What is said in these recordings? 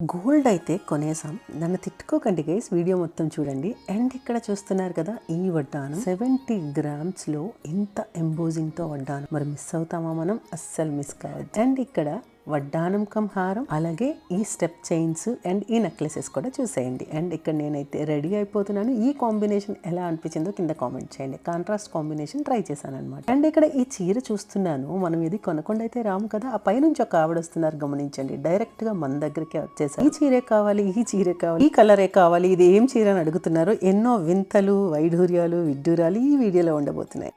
Gold అయితే కొనేసాం. నన్ను తిట్టుకోకండి guys, video మొత్తం చూడండి. అండ్ ఇక్కడ చూస్తున్నారు కదా, ఈ వడ్డానం 70 grams లో ఇంత ఎంబోజింగ్ తో వడ్డానం. మరి మిస్ అవుతామా మనం? అస్సలు మిస్ కావద్దు. అండ్ ఇక్కడ వడ్డానం కమ్ హారం, అలాగే ఈ స్టెప్ చైన్స్ అండ్ ఈ నెక్లెసెస్ కూడా చూసేయండి. అండ్ ఇక్కడ నేనైతే రెడీ అయిపోతున్నాను. ఈ కాంబినేషన్ ఎలా అనిపించిందో కింద కామెంట్ చేయండి. కాంట్రాస్ట్ కాంబినేషన్ ట్రై చేశాను అనమాట. అండ్ ఇక్కడ ఈ చీర చూస్తున్నాను. మనం ఇది కొనకుండా అయితే రాము కదా. ఆ పైనుంచి ఒక ఆవిడ వస్తున్నారు, గమనించండి. డైరెక్ట్ గా మన దగ్గరికి వచ్చేసారు. ఈ చీరే కావాలి, ఈ చీరే కావాలి, ఈ కలరే కావాలి, ఇది ఏం చీర అని అడుగుతున్నారు. ఎన్నో వింతలు, వైఢూర్యాలు, విడ్డూరాలు ఈ వీడియోలో ఉండబోతున్నాయి.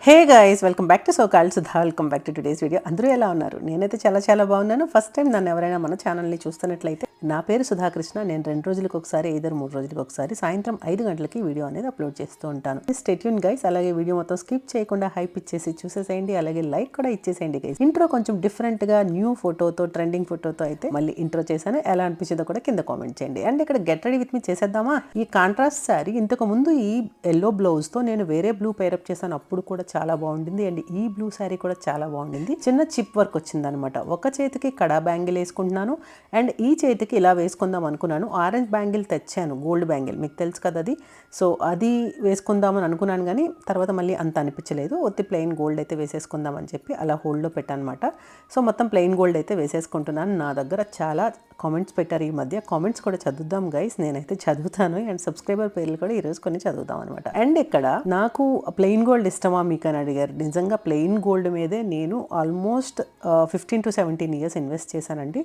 Hey guys, welcome back to so called Sudha. Welcome back to today's video. అందరూ ఎలా ఉన్నారు? నేనైతే చాలా బాగున్నాను. ఫస్ట్ టైం నన్ను ఎవరైనా మన ఛానల్ని చూస్తున్నట్లయితే, నా పేరు సుధాకృష్ణ. నేను 2 రోజులకు ఒకసారి, 3 రోజులకు ఒకసారి సాయంత్రం 5 గంటలకి వీడియో అనేది అప్లోడ్ చేస్తూ ఉంటాను. Stay tune guys. అలాగే వీడియో మొత్తం స్కిప్ చేయకుండా హైప్ ఇచ్చేసి చూసేసేయండి. అలాగే లైక్ కూడా ఇచ్చేసేయండి గైస్. ఇంట్రో కొంచెం డిఫరెంట్ గా న్యూ ఫోటోతో, ట్రెండింగ్ ఫోటోతో అయితే మళ్ళీ ఇంట్రో చేశాను. ఎలా అనిపించిందో కూడా కింద కామెంట్ చేయండి. అండ్ ఇక్కడ గెట్ రెడీ విత్ మీ చేసేద్దామా? ఈ కాంట్రాస్ట్ శారీ ఇంతకు ముందు ఈ ఎల్లో బ్లౌజ్ తో నేను వేరే బ్లూ పేరప్ చేశాను. అప్పుడు కూడా చాలా బాగుండింది. అండ్ ఈ బ్లూ శారీ కూడా చాలా బాగుండింది. చిన్న చిప్ వర్క్ వచ్చింది అనమాట. ఒక చేతికి కడా బ్యాంగిల్ వేసుకుంటున్నాను, అండ్ ఈ చేతికి ఇలా వేసుకుందాం అనుకున్నాను. ఆరెంజ్ బ్యాంగిల్ తెచ్చాను, గోల్డ్ బ్యాంగిల్, మీకు తెలుసు కదా అది. సో అది వేసుకుందామని అనుకున్నాను, కానీ తర్వాత మళ్ళీ అంత అనిపించలేదు. ఒత్తి ప్లెయిన్ గోల్డ్ అయితే వేసేసుకుందాం అని చెప్పి అలా హోల్డ్లో పెట్టాను అనమాట. సో మొత్తం ప్లెయిన్ గోల్డ్ అయితే వేసేసుకుంటున్నాను. నా దగ్గర చాలా కామెంట్స్ పెట్టారు ఈ మధ్య. కామెంట్స్ కూడా చదువుదాం గైస్, నేనైతే చదువుతాను. అండ్ సబ్స్క్రైబర్ పేర్లు కూడా ఈరోజు కొన్ని చదువుతాం అనమాట. అండ్ ఇక్కడ నాకు ప్లెయిన్ గోల్డ్ ఇష్టమా మీకు అని అడిగారు. నిజంగా ప్లెయిన్ గోల్డ్ మీదే నేను ఆల్మోస్ట్ 15 to 17 years ఇన్వెస్ట్ చేశానండి.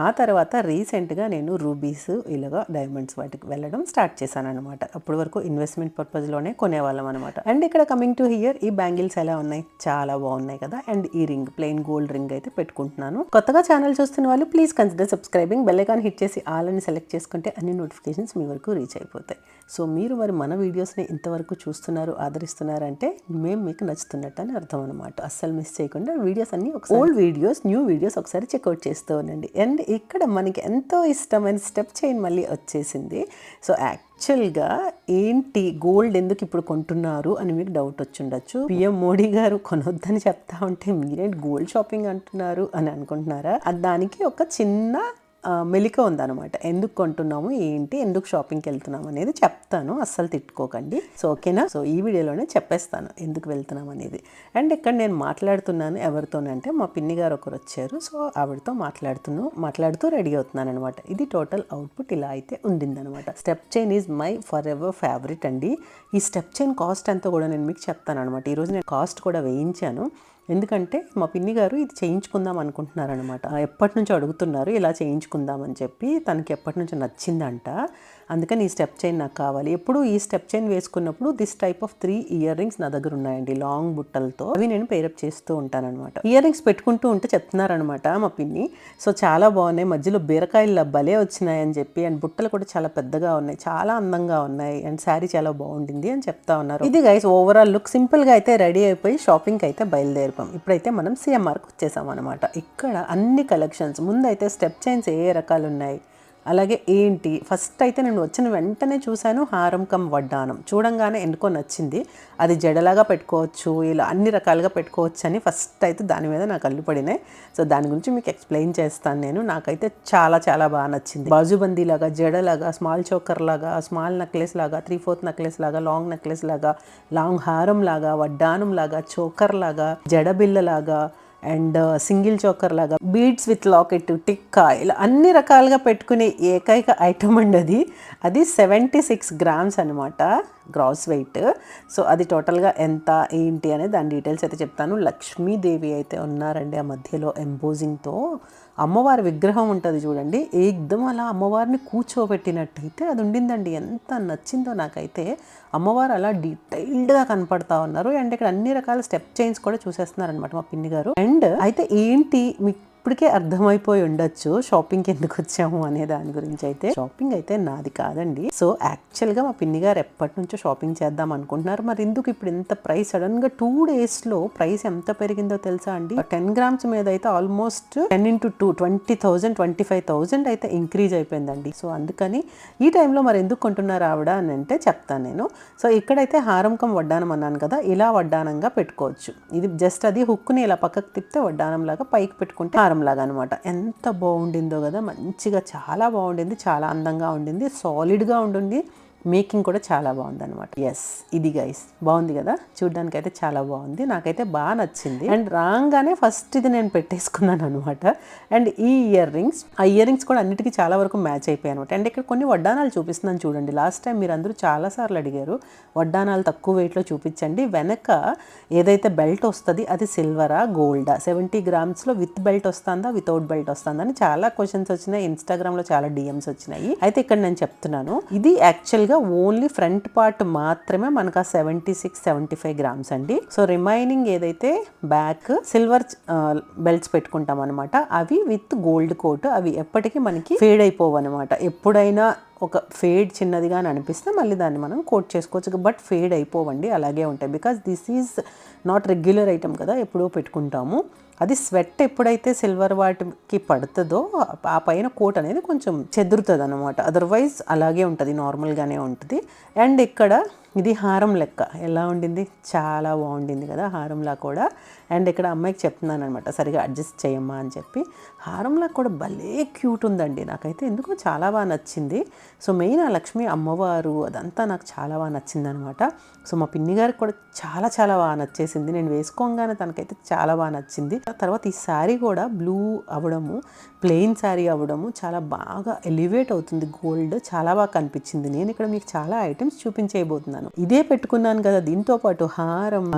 ఆ తర్వాత రీసెంట్గా నేను రూబీస్, ఇలాగా డైమండ్స్ వాటికి వెళ్ళడం స్టార్ట్ చేశాను అనమాట. అప్పటి వరకు ఇన్వెస్ట్మెంట్ పర్పస్లోనే కొనేవాళ్ళం అనమాట. అండ్ ఇక్కడ కమింగ్ టు హియర్, ఈ బ్యాంగిల్స్ ఎలా ఉన్నాయి? చాలా బాగున్నాయి కదా. అండ్ ఈ రింగ్, ప్లెయిన్ గోల్డ్ రింగ్ అయితే పెట్టుకుంటున్నాను. కొత్తగా ఛానల్ చూస్తున్న వాళ్ళు please consider subscribing. Bell icon hit చేసి ఆల్ అని సెలెక్ట్ చేసుకుంటే అన్ని నోటిఫికేషన్స్ మీ వరకు రీచ్ అయిపోతాయి. సో మీరు మరి మన వీడియోస్ని ఇంతవరకు చూస్తున్నారు, ఆదరిస్తున్నారంటే మేము మీకు నచ్చుతున్నట్టు అని అర్థం అనమాట. అస్సలు మిస్ చేయకుండా వీడియోస్ అన్ని ఓల్డ్ వీడియోస్, న్యూ వీడియోస్ ఒకసారి చెక్అవుట్ చేస్తూ ఉండండి. అండ్ ఇక్కడ మనకి ఎంతో ఇష్టమైన స్టెప్ చైన్ మళ్ళీ వచ్చేసింది. సో యాక్చువల్గా ఏంటి గోల్డ్ ఎందుకు ఇప్పుడు కొంటున్నారు అని మీకు డౌట్ వచ్చుండొచ్చు. పిఎం మోడీ గారు కొనొద్దని చెప్తా ఉంటే మీరేంటి గోల్డ్ షాపింగ్ అంటున్నారు అని అనుకుంటున్నారా? దానికి ఒక చిన్న మెలిక ఉందన్నమాట. ఎందుకు కొంటున్నాము, ఏంటి, ఎందుకు షాపింగ్కి వెళ్తున్నాము అనేది చెప్తాను. అస్సలు తిట్టుకోకండి. సో ఓకేనా? సో ఈ వీడియోలోనే చెప్పేస్తాను ఎందుకు వెళ్తున్నాం అనేది. అండ్ ఇక్కడ నేను మాట్లాడుతున్నాను ఎవరితోనంటే, మా పిన్ని గారు ఒకరు వచ్చారు. సో ఆవిడతో మాట్లాడుతూ రెడీ అవుతున్నాను అనమాట. ఇది టోటల్ అవుట్పుట్ ఇలా అయితే ఉండిందనమాట. Step chain is my forever favourite అండి. ఈ స్టెప్ చైన్ కాస్ట్ ఎంతో కూడా నేను మీకు చెప్తాను అనమాట. ఈరోజు నేను కాస్ట్ కూడా వేయించాను. ఎందుకంటే మా పిన్ని గారు ఇది చేయించుకుందాం అనుకుంటున్నారనమాట. ఎప్పటి నుంచో అడుగుతున్నారు ఇలా చేయించుకుందామని చెప్పి. తనకి ఎప్పటి నుంచో నచ్చిందంట. అందుకని ఈ స్టెప్ చైన్ నాకు కావాలి. ఎప్పుడు ఈ స్టెప్ చైన్ వేసుకున్నప్పుడు this type of 3 ear rings నా దగ్గర ఉన్నాయండి, లాంగ్ బుట్టలతో. అవి నేను పేరప్ చేస్తూ ఉంటానన్నమాట. ఇయర్ రింగ్స్ పెట్టుకుంటూ ఉంటే చెప్తున్నారనమాట మా పిన్ని. సో చాలా బాగున్నాయి, మధ్యలో బీరకాయలు భలే వచ్చినాయి అని చెప్పి. అండ్ బుట్టలు కూడా చాలా పెద్దగా ఉన్నాయి, చాలా అందంగా ఉన్నాయి. అండ్ శారీ చాలా బాగుండింది అని చెప్తా ఉన్నారు. ఇది గైస్ ఓవరాల్ లుక్. సింపుల్గా అయితే రెడీ అయిపోయి షాపింగ్కి అయితే బయలుదేరిపోయాం. ఇప్పుడైతే మనం సిఎంఆర్కి వచ్చేసాం అనమాట. ఇక్కడ అన్ని కలెక్షన్స్, ముందైతే స్టెప్ చైన్స్ ఏ రకాలు ఉన్నాయి, అలాగే ఏంటి. ఫస్ట్ అయితే నేను వచ్చిన వెంటనే చూశాను హారం కమ్ వడ్డానం. చూడంగానే ఎందుకో నచ్చింది. అది జడలాగా పెట్టుకోవచ్చు, ఇలా అన్ని రకాలుగా పెట్టుకోవచ్చు అని ఫస్ట్ అయితే దాని మీద నాకు కళ్ళు పడినాయి. సో దాని గురించి మీకు ఎక్స్ప్లెయిన్ చేస్తాను నేను. నాకైతే చాలా బాగా నచ్చింది. బాజుబందీ లాగా, జడలాగా, స్మాల్ చోకర్ లాగా, స్మాల్ నెక్లెస్ లాగా, 3/4 నెక్లెస్ లాగా, లాంగ్ నెక్లెస్ లాగా, లాంగ్ హారం లాగా, వడ్డానం లాగా, చోకర్ లాగా, జడబిల్ల లాగా, అండ్ సింగిల్ చోకర్ లాగా, బీడ్స్ విత్ లాకెట్, టిక్కా, ఇలా అన్ని రకాలుగా పెట్టుకునే ఏకైక ఐటమ్ అండి అది 76 grams అనమాట గ్రాస్ వెయిట్. సో అది టోటల్గా ఎంత ఏంటి అనేది దాని డీటెయిల్స్ అయితే చెప్తాను. లక్ష్మీదేవి అయితే ఉన్నారండి ఆ మధ్యలో ఎంబోజింగ్తో. అమ్మవారి విగ్రహం ఉంటుంది చూడండి, ఏకదం అలా అమ్మవారిని కూర్చోబెట్టినట్టయితే అది ఉండిందండి. ఎంత నచ్చిందో నాకైతే. అమ్మవారు అలా డీటెయిల్డ్గా కనపడతా ఉన్నారు. అండ్ ఇక్కడ అన్ని రకాల స్టెప్ చైన్స్ కూడా చూసేస్తున్నారనమాట మా పిన్ని గారు. అండ్ అయితే ఏంటి మీకు ఇప్పటికే అర్థమైపోయి ఉండొచ్చు షాపింగ్కి ఎందుకు వచ్చాము అనే దాని గురించి. అయితే షాపింగ్ అయితే నాది కాదండి. సో యాక్చువల్గా మా పిన్ని గారు ఎప్పటి నుంచో షాపింగ్ చేద్దాం అనుకుంటున్నారు. మరి ఎందుకు ఇప్పుడు ఇంత ప్రైస్ సడన్ గా 2 days లో ప్రైస్ ఎంత పెరిగిందో తెలుసా అండి? 10 grams మీద అయితే ఆల్మోస్ట్ 10 into 2 20,000 25,000 అయితే ఇంక్రీజ్ అయిపోయిందండి. సో అందుకని ఈ టైంలో మరి ఎందుకు కొంటున్నారు ఆవిడ అని అంటే చెప్తాను నేను. సో ఇక్కడైతే హారంకం వడ్డానం అన్నాను కదా, ఇలా వడ్డానంగా పెట్టుకోవచ్చు. ఇది జస్ట్ అది హుక్ని ఇలా పక్కకు తిప్పితే వడ్డానం లాగా, పైకి పెట్టుకుంటే హారం లాగా అనమాట. ఎంత బాగుండిందో కదా, మంచిగా చాలా బాగుండింది, చాలా అందంగా ఉండింది, సాలిడ్గా ఉండింది, మేకింగ్ కూడా చాలా బాగుంది అనమాట. ఎస్, ఇది గైస్ బాగుంది కదా, చూడ్డానికి అయితే చాలా బాగుంది, నాకైతే బాగా నచ్చింది. అండ్ రాగానే ఫస్ట్ ఇది నేను పెట్టేసుకున్నాను అనమాట. అండ్ ఈ ఇయర్ రింగ్స్ కూడా అన్నిటికీ చాలా వరకు మ్యాచ్ అయిపోయాయి అనమాట. అండ్ ఇక్కడ కొన్ని వడ్డానాలు చూపిస్తున్నాను చూడండి. లాస్ట్ టైం మీరు అందరూ చాలాసార్లు అడిగారు వడ్డానాలు తక్కువ వెయిట్లో చూపించండి, వెనక ఏదైతే బెల్ట్ వస్తుంది అది సిల్వరా గోల్డా, 70 grams విత్ బెల్ట్ వస్తుందా వితౌట్ బెల్ట్ వస్తుందా అని చాలా క్వశ్చన్స్ వచ్చినాయి. ఇన్స్టాగ్రామ్లో చాలా డిఎమ్స్ వచ్చినాయి. అయితే ఇక్కడ నేను చెప్తున్నాను, ఇది యాక్చువల్గా ఓన్లీ ఫ్రంట్ పార్ట్ మాత్రమే మనకు 76-75 grams అండి. సో రిమైనింగ్ ఏదైతే బ్యాక్ సిల్వర్ బెల్ట్స్ పెట్టుకుంటాం అనమాట, అవి విత్ గోల్డ్ కోట్. అవి ఎప్పటికీ మనకి ఫేడ్ అయిపోవు అనమాట. ఎప్పుడైనా ఒక ఫేడ్ చిన్నదిగా అని అనిపిస్తే మళ్ళీ దాన్ని మనం కోట్ చేసుకోవచ్చు, బట్ ఫేడ్ అయిపోవండి, అలాగే ఉంటాయి. Because this is not regular item కదా, ఎప్పుడో పెట్టుకుంటాము. అది స్వెట్ ఎప్పుడైతే సిల్వర్ వాటికి పడుతుందో ఆ పైన కోట్ అనేది కొంచెం చెదురుతుంది అనమాట. అదర్వైజ్ అలాగే ఉంటుంది, నార్మల్గానే ఉంటుంది. అండ్ ఇక్కడ ఇది హారం లెక్క ఎలా ఉండింది, చాలా బాగుండింది కదా హారంలా కూడా. అండ్ ఇక్కడ అమ్మాయికి చెప్తున్నాను అనమాట, సరిగా అడ్జస్ట్ చేయమ్మా అని చెప్పి. హారంలా కూడా భలే క్యూట్ ఉందండి, నాకైతే ఎందుకో చాలా బాగా నచ్చింది. సో మెయిన్ ఆ లక్ష్మి అమ్మవారు అదంతా నాకు చాలా బాగా నచ్చింది అనమాట. సో మా పిన్ని గారికి కూడా చాలా చాలా బాగా నచ్చేసింది, నేను వేసుకోగానే తనకైతే చాలా బాగా నచ్చింది. తర్వాత ఈ శారీ కూడా బ్లూ అవ్వడము, ప్లెయిన్ శారీ అవ్వడము చాలా బాగా ఎలివేట్ అవుతుంది, గోల్డ్ చాలా బాగా కనిపించింది. నేను ఇక్కడ మీకు చాలా ఐటమ్స్ చూపించేయబోతున్నాను. ఇదే పెట్టుకున్నాను కదా, దీంతో పాటు హారం,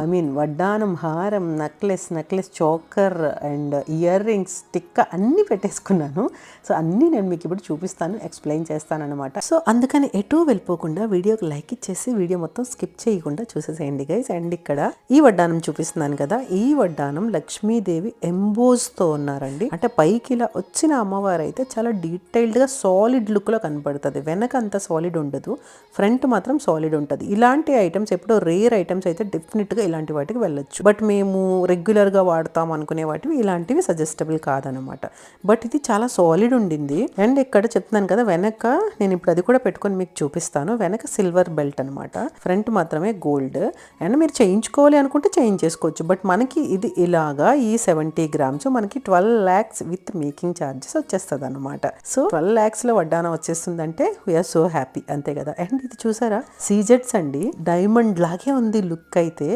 వడ్డానం, హారం, necklace, choker and ear rings, tikka అన్నీ పెట్టేసుకున్నాను. సో అన్నీ నేను మీకు ఇప్పుడు చూపిస్తాను, ఎక్స్ప్లెయిన్ చేస్తాను అనమాట. సో అందుకని ఎటు వెళ్ళిపోకుండా వీడియోకి లైక్ ఇచ్చేసి వీడియో మొత్తం స్కిప్ చేయకుండా చూసేసేయండి గైస్. అండ్ ఇక్కడ ఈ వడ్డానం చూపిస్తున్నాను కదా, ఈ వడ్డానం లక్ష్మీదేవి ఎంబోస్తో ఉన్నారండి. అంటే పైకి ఇలా వచ్చిన అమ్మవారు అయితే చాలా డీటెయిల్డ్గా సాలిడ్ లుక్లో కనపడుతుంది, వెనక అంత సాలిడ్ ఉండదు, ఫ్రంట్ మాత్రం సాలిడ్ ఉంటుంది. ఇలాంటి ఐటమ్స్ ఎప్పుడో రేర్ ఐటమ్స్ అయితే డెఫినెట్గా ఇలాంటి వాటికి వెళ్ళొచ్చు, బట్ మేము రెగ్యులర్గా వాడతాం అనుకునే వాటివి ఇలాంటివి సజెస్టబుల్ కాదనమాట. బట్ ఇది చాలా సాలిడ్ ఉండింది. అండ్ ఇక్కడ చెప్తున్నాను కదా, వెనక నేను ఇప్పుడు అది కూడా పెట్టుకొని మీకు చూపిస్తాను. వెనక సిల్వర్ బెల్ట్ అనమాట, ఫ్రంట్ మాత్రమే గోల్డ్. అండ్ మీరు చేయించుకోవాలి అనుకుంటే చేయించేసుకోవచ్చు, బట్ మనకి ఇది ఇలాగా ఈ 70 grams మనకి 12 lakhs విత్ మేకింగ్ ఛార్జెస్ వచ్చేస్తుంది అనమాట. సో 12 lakhsలో వడ్డానం వచ్చేస్తుందంటే వీఆర్ సో హ్యాపీ, అంతే కదా. అండ్ ఇది చూసారా, సీజెట్స్ అండి, డైమండ్ లాగే ఉంది లుక్ అయితే.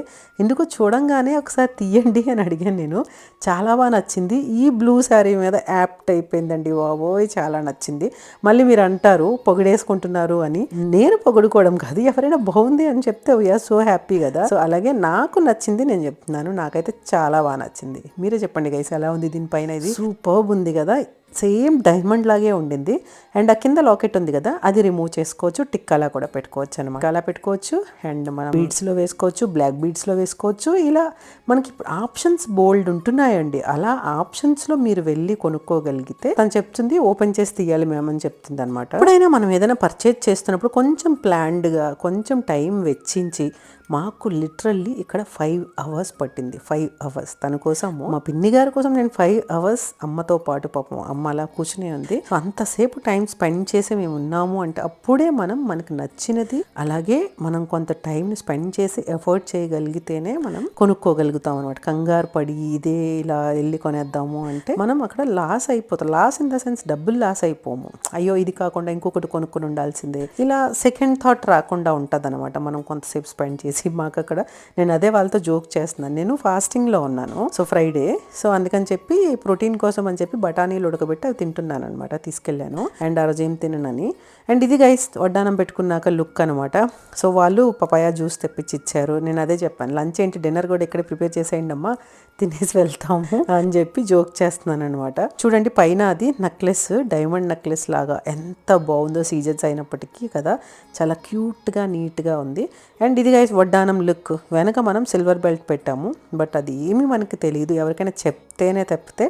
ఎందుకో చూడంగానే ఒకసారి తీయండి అని అడిగాను నేను, చాలా బాగా నచ్చింది. ఈ బ్లూ శారీ మీద యాప్ట్ అయిపోయిందండి బాబోయ్, చాలా నచ్చింది. మళ్ళీ మీరు అంటారు పొగిడేసుకుంటున్నారు అని, నేను పొగుడుకోవడం కాదు, ఎవరైనా బాగుంది అని చెప్తే వీఆర్ సో హ్యాపీ కదా. సో అలాగే నాకు నచ్చింది నేను చెప్తున్నాను, నాకైతే చాలా బాగా నచ్చింది. మీరే చెప్పండి గైస్ ఎలా ఉంది దీనిపైన. ఇది సూపర్బ్ ఉంది కదా, సేమ్ డైమండ్ లాగే ఉండింది. అండ్ ఆ కింద లాకెట్ ఉంది కదా, అది రిమూవ్ చేసుకోవచ్చు, టిక్కాలా కూడా పెట్టుకోవచ్చు అనమాట. అలా పెట్టుకోవచ్చు. అండ్ మనం బీడ్స్లో వేసుకోవచ్చు, బ్లాక్ బీడ్స్లో వేసుకోవచ్చు. ఇలా మనకి ఆప్షన్స్ బోల్డ్ ఉంటున్నాయండి. అలా ఆప్షన్స్లో మీరు వెళ్ళి కొనుక్కోగలిగితే, తను చెప్తుంది ఓపెన్ చేసి తీయాలి మేమని చెప్తుంది అనమాట. ఎప్పుడైనా మనం ఏదైనా పర్చేజ్ చేస్తున్నప్పుడు కొంచెం ప్లాన్డ్గా, కొంచెం టైం వెచ్చించి, మాకు లిటరల్లీ ఇక్కడ 5 hours పట్టింది. 5 hours తన కోసము, మా పిన్ని గారి కోసం నేను 5 hours అమ్మతో పాటు, పాపం అమ్మ అలా కూర్చునే ఉంది. సో అంతసేపు టైం స్పెండ్ చేసి మేము ఉన్నాము అంటే అప్పుడే మనకు నచ్చినది, అలాగే మనం కొంత టైంని స్పెండ్ చేసి ఎఫర్ట్ చేయగలిగితేనే మనం కొనుక్కోగలుగుతాం అనమాట. కంగారు పడి ఇదే ఇలా వెళ్ళి కొనేద్దాము అంటే మనం అక్కడ లాస్ అయిపోతాం. లాస్ ఇన్ ద సెన్స్ డబ్బులు లాస్ అయిపోము, అయ్యో ఇది కాకుండా ఇంకొకటి కొనుక్కొని ఉండాల్సిందే, ఇలా సెకండ్ థాట్ రాకుండా ఉంటుంది అనమాట మనం కొంతసేపు స్పెండ్ చేసి. మాకు అక్కడ నేను అదే వాళ్ళతో జోక్ చేస్తున్నాను, నేను ఫాస్టింగ్లో ఉన్నాను, సో ఫ్రైడే, సో అందుకని చెప్పి ప్రోటీన్ కోసం అని చెప్పి బఠానీలు ఉడకబెట్టి అవి తింటున్నాను అనమాట, తీసుకెళ్ళాను. అండ్ ఆ రోజు ఏం తిననని. అండ్ ఇది గైస్ వడ్డానం పెట్టుకున్నాక లుక్ అనమాట. సో వాళ్ళు పపాయా జ్యూస్ తెప్పించి ఇచ్చారు. నేను అదే చెప్పాను, లంచ్ ఏంటి డిన్నర్ కూడా ఇక్కడే ప్రిపేర్ చేసేయండి అమ్మా, తినేసి వెళ్తాము అని చెప్పి జోక్ చేస్తున్నాను అనమాట. చూడండి పైన అది నెక్లెస్, డైమండ్ నెక్లెస్ లాగా ఎంత బాగుందో, సీజర్స్ అయినప్పటికీ కదా, చాలా క్యూట్గా నీట్గా ఉంది. అండ్ ఇది గైస్ వడ్డానం లుక్. వెనక మనం సిల్వర్ బెల్ట్ పెట్టాము, బట్ అది ఏమీ మనకి తెలియదు, ఎవరికైనా చెప్తేనే తప్పితే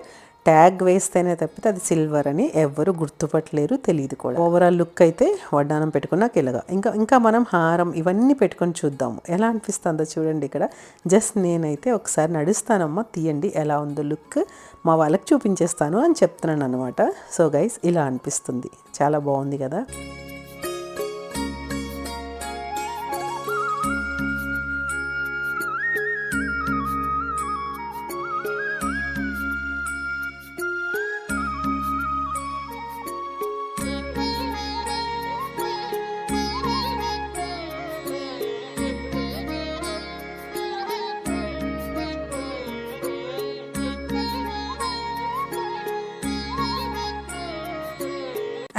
ట్యాగ్ వేస్తేనే తప్పితే అది సిల్వర్ అని ఎవరు గుర్తుపట్టలేరు, తెలియదు కూడా. ఓవరాల్ లుక్ అయితే వడ్డానం పెట్టుకున్నాక ఇలాగా ఇంకా మనం హారం ఇవన్నీ పెట్టుకొని చూద్దాము ఎలా అనిపిస్తుందో చూడండి. ఇక్కడ జస్ట్ నేనైతే ఒకసారి నడుస్తానమ్మా, తీయండి ఎలా ఉందో లుక్, మా వాళ్ళకి చూపించేస్తాను అని చెప్తున్నాను అనమాట. సో గైస్ ఇలా అనిపిస్తుంది, చాలా బాగుంది కదా.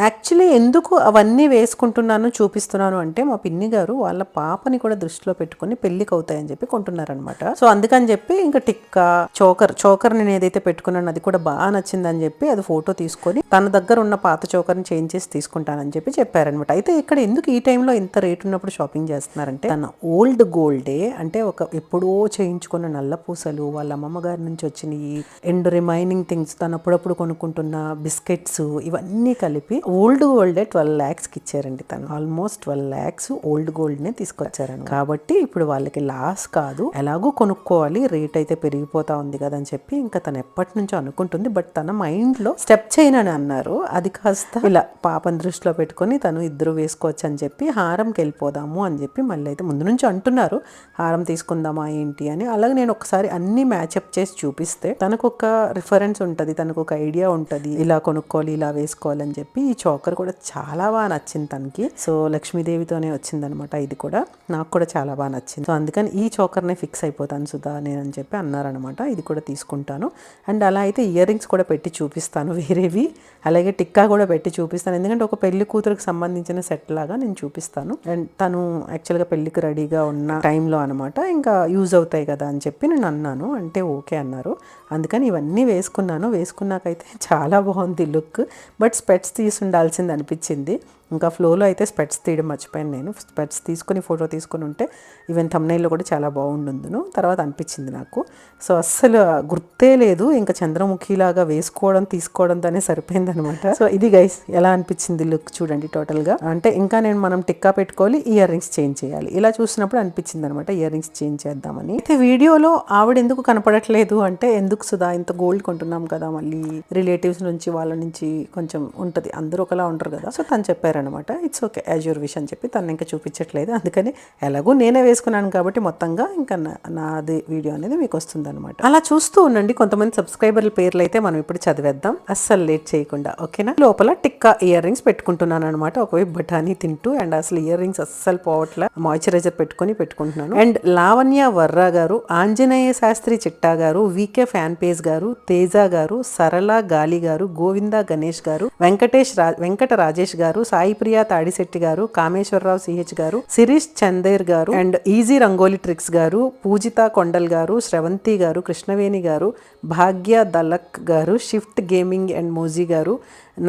యాక్చువల్లీ ఎందుకు అవన్నీ వేసుకుంటున్నాను చూపిస్తున్నాను అంటే మా పిన్ని గారు వాళ్ళ పాపని కూడా దృష్టిలో పెట్టుకుని పెళ్ళికి అవుతాయని చెప్పి కొంటున్నారనమాట. సో అందుకని చెప్పి ఇంకా టిక్కా చోకర్ నేను ఏదైతే పెట్టుకున్నాను అది కూడా బాగా నచ్చిందని చెప్పి అది ఫోటో తీసుకొని తన దగ్గర ఉన్న పాత చోకర్ని చేంజ్ చేసి తీసుకుంటానని చెప్పి చెప్పారనమాట. అయితే ఇక్కడ ఎందుకు ఈ టైంలో ఇంత రేట్ ఉన్నప్పుడు షాపింగ్ చేస్తున్నారంటే తన ఓల్డ్ గోల్డే అంటే ఒక ఎప్పుడో చేయించుకున్న నల్ల పూసలు, వాళ్ళ అమ్మమ్మ గారి నుంచి వచ్చినాయి అండ్ రిమైనింగ్ థింగ్స్, తను అప్పుడప్పుడు కొనుక్కుంటున్న బిస్కెట్స్ ఇవన్నీ కలిపి ఓల్డ్ గోల్డే 12 lakhs ఇచ్చారండి. తను ఆల్మోస్ట్ 12 lakhs ఓల్డ్ గోల్డ్ నే తీసుకొచ్చారని. కాబట్టి ఇప్పుడు వాళ్ళకి లాస్ కాదు, ఎలాగో కొనుక్కోవాలి, రేట్ అయితే పెరిగిపోతా ఉంది కదా అని చెప్పి ఇంకా తను ఎప్పటి నుంచో అనుకుంటుంది. బట్ తన మైండ్ లో స్టెప్ చైన్ అని అన్నారు, అది కాస్త ఇలా పాపని దృష్టిలో పెట్టుకుని తను ఇద్దరు వేసుకోవచ్చు అని చెప్పి హారంకి వెళ్ళిపోదాము అని చెప్పి మళ్ళీ అయితే ముందు నుంచి అంటున్నారు హారం తీసుకుందామా ఏంటి అని. అలాగే నేను ఒకసారి అన్ని మ్యాచ్అప్ చేసి చూపిస్తే తనకు ఒక రిఫరెన్స్ ఉంటుంది, తనకు ఒక ఐడియా ఉంటుంది, ఇలా కొనుక్కోవాలి ఇలా వేసుకోవాలి అని చెప్పి. ఈ చోకర్ కూడా చాలా బాగా నచ్చింది తనకి. సో లక్ష్మీదేవితోనే వచ్చిందనమాట, ఇది కూడా నాకు కూడా చాలా బాగా నచ్చింది. సో అందుకని ఈ చోకర్నే ఫిక్స్ అయిపోతాను సుధా నేనని చెప్పి అన్నారనమాట. ఇది కూడా తీసుకుంటాను. అండ్ అలా అయితే ఇయర్ రింగ్స్ కూడా పెట్టి చూపిస్తాను వేరేవి, అలాగే టిక్కా కూడా పెట్టి చూపిస్తాను. ఎందుకంటే ఒక పెళ్లి కూతురికి సంబంధించిన సెట్ లాగా నేను చూపిస్తాను. అండ్ తను యాక్చువల్గా పెళ్లికి రెడీగా ఉన్న టైంలో అనమాట, ఇంకా యూజ్ అవుతాయి కదా అని చెప్పి నేను అన్నాను, అంటే ఓకే అన్నారు. అందుకని ఇవన్నీ వేసుకున్నాకైతే చాలా బాగుంది లుక్. బట్ స్పెట్స్ ఉండాల్సింది అనిపించింది. ఇంకా ఫ్లోలో అయితే స్పెట్స్ తీయడం మర్చిపోయాను నేను. స్పెట్స్ తీసుకుని ఫోటో తీసుకుని ఉంటే ఈవెన్ థంబ్నెయిల్లో కూడా చాలా బాగుండును తర్వాత అనిపించింది నాకు. సో అస్సలు గుర్తే లేదు, ఇంకా చంద్రముఖిలాగా వేసుకోవడం తీసుకోవడంతోనే సరిపోయింది అనమాట. సో ఇది గైస్ ఎలా అనిపించింది లుక్ చూడండి టోటల్గా. అంటే ఇంకా మనం టిక్కా పెట్టుకోవాలి, ఇయర్ రింగ్స్ చేంజ్ చేయాలి. ఇలా చూసినప్పుడు అనిపించింది అనమాట ఇయర్ రింగ్స్ చేంజ్ చేద్దామని. అయితే వీడియోలో ఆవిడ ఎందుకు కనపడట్లేదు అంటే, ఎందుకు సుధా ఇంత గోల్డ్ కొంటున్నాం కదా, మళ్ళీ రిలేటివ్స్ నుంచి వాళ్ళ నుంచి కొంచెం ఉంటుంది, అందరూ ఒకలా ఉంటారు కదా. సో తను చెప్పారనమాట it's okay as your wish అని చెప్పి తను ఇంకా చూపించట్లేదు. అందుకని ఎలాగో నేనే వేసుకున్నాను కాబట్టి మొత్తంగా ఇంకా నాది వీడియో అనేది మీకు వస్తుంది అనమాట. అలా చూస్తూ ఉండండి. కొంతమంది సబ్స్క్రైబర్ల పేర్లు అయితే మనం ఇప్పుడు చదివేద్దాం అస్సలు లేట్ చేయకుండా, ఓకేనా. లోపల టిక్కా ఇయర్ రింగ్స్ పెట్టుకుంటున్నాను అనమాట, ఒకవైపు బఠానీ తింటూ. అండ్ అసలు ఇయర్ రింగ్స్ అస్సలు పోవట్ల, మాయిశ్చరైజర్ పెట్టుకుంటున్నాను. అండ్ లావణ్య వర్రా గారు, ఆంజనేయ శాస్త్రి చిట్టా గారు, వికే ఫ్యాన్ పేజ్ గారు, తేజ గారు, సరళ గాలి గారు, గోవింద గణేష్ గారు, వెంకట రాజేష్ గారు, సాయి ప్రియా తాడిశెట్టి గారు, కామేశ్వరరావు సిహెచ్ గారు, శిరీష్ చందేర్ గారు, అండ్ ఈజీ రంగోలీ ట్రిక్స్ గారు, పూజిత కొండల్ గారు, శ్రవంతి గారు, కృష్ణవేణి గారు, భాగ్య దలక్ గారు, షిఫ్ట్ గేమింగ్ అండ్ మోజీ గారు,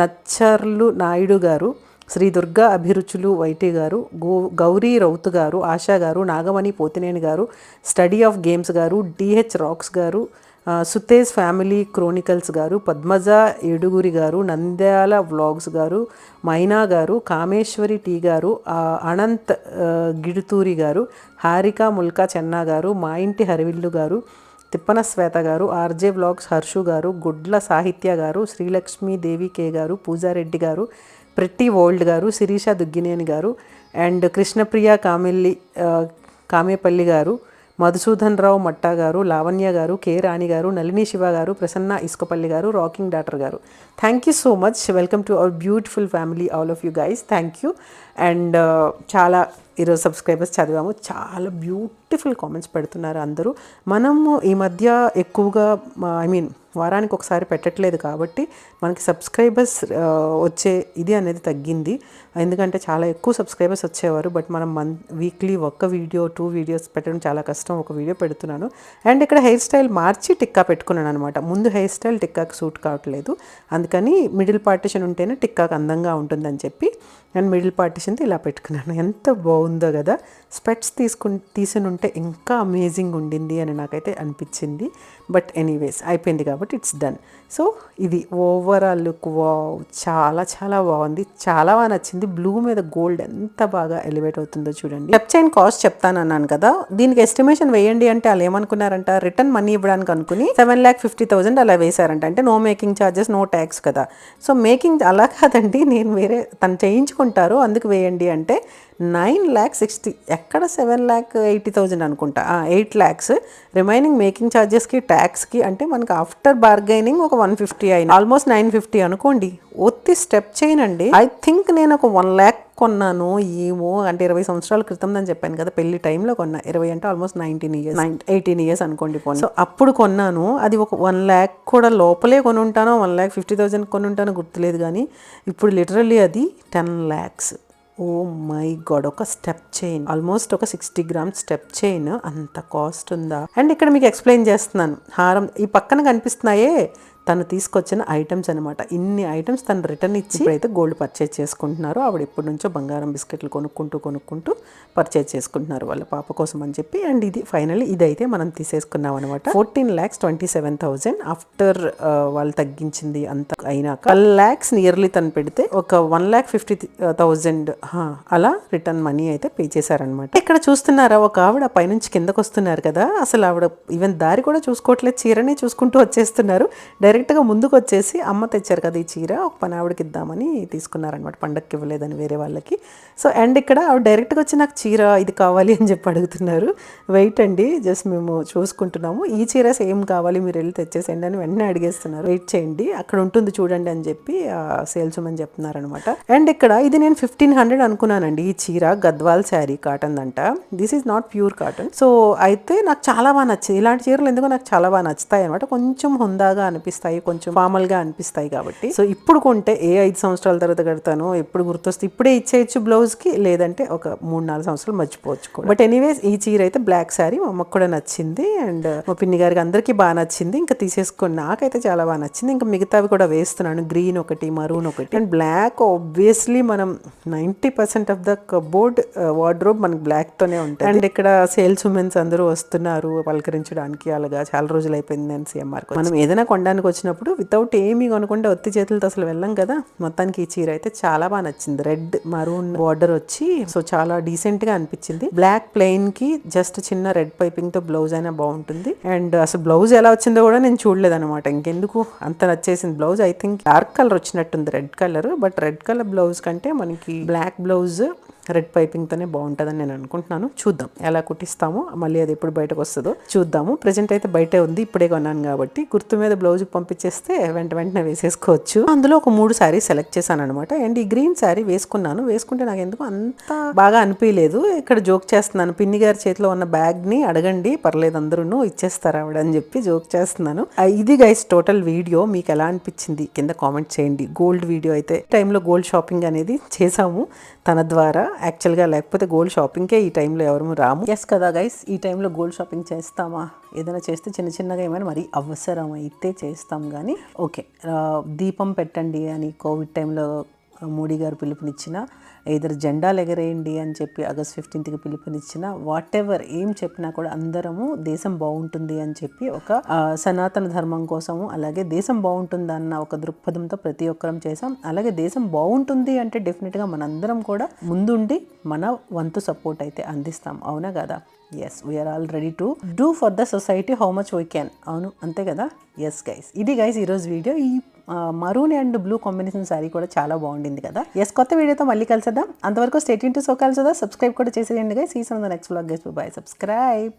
నచ్చర్లు నాయుడు గారు, శ్రీ దుర్గా అభిరుచులు వైటి గారు, గౌరీ రౌత్ గారు, ఆశా గారు, నాగమణి పోతినేని గారు, స్టడీ ఆఫ్ గేమ్స్ గారు, డిహెచ్ రాక్స్ గారు, సుతేజ్ ఫ్యామిలీ క్రోనికల్స్ గారు, పద్మజ ఏడుగురి గారు, నంద్యాల వ్లాగ్స్ గారు, మైనా గారు, కామేశ్వరి టీ గారు, అనంత్ గిడుతూరి గారు, హారిక ముల్కా చెన్నా గారు, మా ఇంటి హరివిల్లు గారు, తిప్పన శ్వేత గారు, ఆర్జే వ్లాగ్స్ హర్షు గారు, గుడ్ల సాహిత్య గారు, శ్రీలక్ష్మీ దేవి కే గారు, పూజారెడ్డి గారు, ప్రెట్టి వరల్డ్ గారు, శిరీష దుగ్గినేని గారు, అండ్ కృష్ణప్రియ కామేపల్లి గారు, మధుసూదన్ రావు మట్టా గారు, లావణ్య గారు, కే రాణి గారు, నళిని శివ గారు, ప్రసన్న ఇసుకపల్లి గారు, రాకింగ్ డాటర్ గారు. Thank you so much. Welcome to our beautiful family all of you guys. Thank you. And చాలా ఈరోజు సబ్స్క్రైబర్స్ చదివాము, చాలా బ్యూటిఫుల్ కామెంట్స్ పెడుతున్నారు అందరూ. మనము ఈ మధ్య ఎక్కువగా వారానికి ఒకసారి పెట్టట్లేదు కాబట్టి మనకి సబ్స్క్రైబర్స్ వచ్చే ఇది అనేది తగ్గింది. ఎందుకంటే చాలా ఎక్కువ సబ్స్క్రైబర్స్ వచ్చేవారు. బట్ మనం వీక్లీ ఒక్క వీడియో 2 వీడియోస్ పెట్టడం చాలా కష్టం. ఒక వీడియో పెడుతున్నాను. అండ్ ఇక్కడ హెయిర్ స్టైల్ మార్చి టిక్కా పెట్టుకున్నాను అనమాట. ముందు హెయిర్ స్టైల్ టిక్కాకి సూట్ కావట్లేదు, అందుకని మిడిల్ పార్టిషన్ ఉంటేనే టిక్కాకి అందంగా ఉంటుందని చెప్పి అండ్ మిడిల్ పార్టిషన్తో ఇలా పెట్టుకున్నాను. ఎంత బాగుందో కదా. స్పెట్స్ తీసుకుని ఉంటే ఇంకా అమేజింగ్ ఉండింది అని నాకైతే అనిపించింది. బట్ ఎనీవేస్ అయిపోయింది కాబట్టి ఇట్స్ డన్. సో ఇది ఓవరాల్ లుక్ వావ్, చాలా చాలా బాగుంది, చాలా బాగా నచ్చింది. బ్లూ మీద గోల్డ్ ఎంత బాగా ఎలివేట్ అవుతుందో చూడండి. స్టెప్ చైన్ కాస్ట్ చెప్తాను అన్నాను కదా, దీనికి ఎస్టిమేషన్ వేయండి అంటే వాళ్ళు ఏమనుకున్నారంట, రిటర్న్ మనీ ఇవ్వడానికి అనుకుని 7,50,000 అలా వేశారంట. అంటే no making charges, no tax కదా. సో మేకింగ్ అలా కాదండి, నేను వేరే తను చేయించుకుంటారు అందుకు వేయండి అంటే 9,60,000, ఎక్కడ 7,80,000 అనుకుంటా, 8 lakhs రిమైనింగ్ మేకింగ్ ఛార్జెస్కి ట్యాక్స్కి. అంటే మనకి ఆఫ్టర్ బార్గైనింగ్ ఒక 150 అయినా ఆల్మోస్ట్ 950 అనుకోండి. ఒత్తి స్టెప్ చేయనండి. ఐ థింక్ నేను ఒక 1 lakh కొన్నాను ఏమో, అంటే 20 సంవత్సరాల క్రితం అని చెప్పాను కదా, పెళ్లి టైంలో కొన్నా. 20 అంటే ఆల్మోస్ట్ 18 years అనుకోండి. సో అప్పుడు కొన్నాను. అది ఒక 1 lakh కూడా లోపలే కొని ఉంటానో 1,50,000 కొని ఉంటానో గుర్తులేదు, కానీ ఇప్పుడు లిటరల్లీ అది 10 lakhs. ఓ మై గాడ్, ఒక స్టెప్ చైన్ ఆల్మోస్ట్ ఒక 60 grams స్టెప్ చైన్ అంత కాస్ట్ ఉందా? అండ్ ఇక్కడ మీకు ఎక్స్ప్లెయిన్ చేస్తున్నాను. హారం ఈ పక్కన కనిపిస్తున్నాయే తను తీసుకొచ్చిన ఐటమ్స్ అనమాట. ఇన్ని ఐటమ్స్ తను రిటర్న్ ఇచ్చి ఇప్పుడైతే గోల్డ్ పర్చేజ్ చేసుకుంటున్నారు. ఆవిడ ఎప్పటి నుంచో బంగారం బిస్కెట్లు కొనుక్కుంటూ పర్చేజ్ చేసుకుంటున్నారు వాళ్ళ పాప కోసం అని చెప్పి. అండ్ ఇది ఫైనల్లీ ఇదైతే మనం తీసేసుకున్నాం అనమాట. 14,27,000 ఆఫ్టర్ వాళ్ళు తగ్గించింది అంత అయినాక 12 lakhs నియర్లీ తను పెడితే ఒక 1,50,000 అలా రిటర్న్ మనీ అయితే పే చేశారనమాట. ఇక్కడ చూస్తున్నారా ఒక ఆవిడ పైనుంచి కిందకు వస్తున్నారు కదా, అసలు ఆవిడ ఈవెన్ దారి కూడా చూసుకోవట్లేదు, చీరనే చూసుకుంటూ వచ్చేస్తున్నారు. డైరెక్ట్గా ముందుకు వచ్చేసి అమ్మ తెచ్చారు కదా ఈ చీర, ఒక పని ఆవిడకి ఇద్దామని తీసుకున్నారనమాట, పండగకి ఇవ్వలేదని వేరే వాళ్ళకి. సో అండ్ ఇక్కడ ఆవిడ డైరెక్ట్గా వచ్చి నాకు చీర ఇది కావాలి అని చెప్పి అడుగుతున్నారు. వెయిట్ అండి, జస్ట్ మేము చూసుకుంటున్నాము, ఈ చీర సేమ్ కావాలి మీరు వెళ్ళి తెచ్చేసేయండి అని వెంటనే అడిగేస్తున్నారు. వెయిట్ చేయండి అక్కడ ఉంటుంది చూడండి అని చెప్పి సేల్స్ ఉమెన్ చెప్తున్నారనమాట. అండ్ ఇక్కడ ఇది నేను 1,500 అనుకున్నానండి. ఈ చీర గద్వాల్ శారీ కాటన్ అంట. This is not pure cotton. So అయితే నాకు చాలా బాగా నచ్చింది. ఇలాంటి చీరలు ఎందుకో నాకు చాలా బాగా నచ్చుతాయి అనమాట. కొంచెం హుందాగా అనిపిస్తాయి, కొంచెం ఫార్మల్ గా అనిపిస్తాయి కాబట్టి. సో ఇప్పుడు కొంటే ఏ 5 సంవత్సరాల తర్వాత కడతాను, ఎప్పుడు గుర్తొస్తే ఇప్పుడే ఇచ్చేయచ్చు బ్లౌజ్ కి, లేదంటే ఒక 3-4 సంవత్సరాలు మర్చిపోవచ్చు. బట్ ఎనీవేస్ ఈ చీర అయితే బ్లాక్ శారీ మా అమ్మకు కూడా నచ్చింది అండ్ మా పిన్ని గారికి అందరికీ బాగా నచ్చింది. ఇంకా తీసేసుకొని నాకైతే చాలా బాగా నచ్చింది. ఇంకా మిగతావి కూడా వేస్తున్నాను, గ్రీన్ ఒకటి, మరూన్ ఒకటి అండ్ బ్లాక్. ఆబ్వియస్లీ మనం 90% ఆఫ్ ద కబోర్డ్ వార్డ్రోబ్ మనకి బ్లాక్ తోనే ఉంటాయి. అండ్ ఇక్కడ సేల్స్ ఉమెన్స్ అందరూ వస్తున్నారు పలకరించడానికి. అలాగా చాలా రోజులు అయిపోయింది నేను సిఎంఆర్. మనం ఏదైనా కొనడానికి వచ్చినప్పుడు వితౌట్ ఏమీ కొనకుండా ఒత్తి చేతులతో అసలు వెళ్ళాం కదా. మొత్తానికి ఈ చీర అయితే చాలా బాగా నచ్చింది. రెడ్ మరూన్ బార్డర్ వచ్చి సో చాలా డీసెంట్ గా అనిపించింది. బ్లాక్ ప్లెయిన్ కి జస్ట్ చిన్న రెడ్ పైపింగ్ తో బ్లౌజ్ అయినా బాగుంటుంది. అండ్ అసలు బ్లౌజ్ ఎలా వచ్చిందో కూడా నేను చూడలేదు అనమాట. ఇంకెందుకు అంత నచ్చేసింది blouse. I think dark colour వచ్చినట్టుంది, red colour. But red colour blouse కంటే మనకి బ్లాక్ బ్లౌజ్ రెడ్ పైపింగ్తోనే బాగుంటుందని నేను అనుకుంటున్నాను. చూద్దాం ఎలా కుట్టిస్తామో, మళ్ళీ అది ఎప్పుడు బయటకు వస్తుందో చూద్దాము. ప్రెజెంట్ అయితే బయటే ఉంది, ఇప్పుడే కొన్నాను కాబట్టి గుర్తు మీద బ్లౌజ్కి పంపించేస్తే వెంటనే వేసేసుకోవచ్చు. అందులో ఒక 3 శారీస్ సెలెక్ట్ చేశాను అనమాట. అండ్ ఈ గ్రీన్ శారీ వేసుకుంటే నాకు ఎందుకు అంత బాగా అనిపించలేదు. ఇక్కడ జోక్ చేస్తున్నాను, పిన్ని గారి చేతిలో ఉన్న బ్యాగ్ని అడగండి పర్లేదు అందరూ ఇచ్చేస్తారు ఆవిడ అని చెప్పి జోక్ చేస్తున్నాను. ఇది గైస్ టోటల్ వీడియో. మీకు ఎలా అనిపించింది కింద కామెంట్ చేయండి. గోల్డ్ వీడియో అయితే టైంలో గోల్డ్ షాపింగ్ అనేది చేసాము తన ద్వారా యాక్చువల్గా, లేకపోతే గోల్డ్ షాపింగ్కే ఈ టైంలో ఎవరు రాము. ఎస్ కదా గైస్, ఈ టైంలో గోల్డ్ షాపింగ్ చేస్తామా? ఏదైనా చేస్తే చిన్నగా ఏమైనా మరీ అవసరం అయితే చేస్తాం. కానీ ఓకే, దీపం పెట్టండి అని కోవిడ్ టైంలో మోడీ గారు పిలుపునిచ్చిన, ఏదైనా జెండాలు ఎగరేయండి అని చెప్పి August 15th పిలుపునిచ్చిన, వాట్ ఎవర్ ఏం చెప్పినా కూడా అందరము దేశం బాగుంటుంది అని చెప్పి ఒక సనాతన ధర్మం కోసము, అలాగే దేశం బాగుంటుందన్న ఒక దృక్పథంతో ప్రతి ఒక్కరం చేసాం. అలాగే దేశం బాగుంటుంది అంటే డెఫినెట్గా మనందరం కూడా ముందుండి మన వంతు సపోర్ట్ అయితే అందిస్తాం. అవునా కదా? Yes, we are all ready to do for the society how much we can. అవును, అంతే కదా? ఎస్ గైస్, ఇది గైస్ ఈరోజు వీడియో. ఈ maroon and blue combination sari కూడా చాలా బాగుండింది కదా. ఎస్, కొత్త వీడియోతో మళ్ళీ కలిసేద్దాం. అంతవరకు stay tuned to SoCal Sudha. Subscribe కూడా చేసేయండి guys. See you in the next vlog guys. Bye. Subscribe.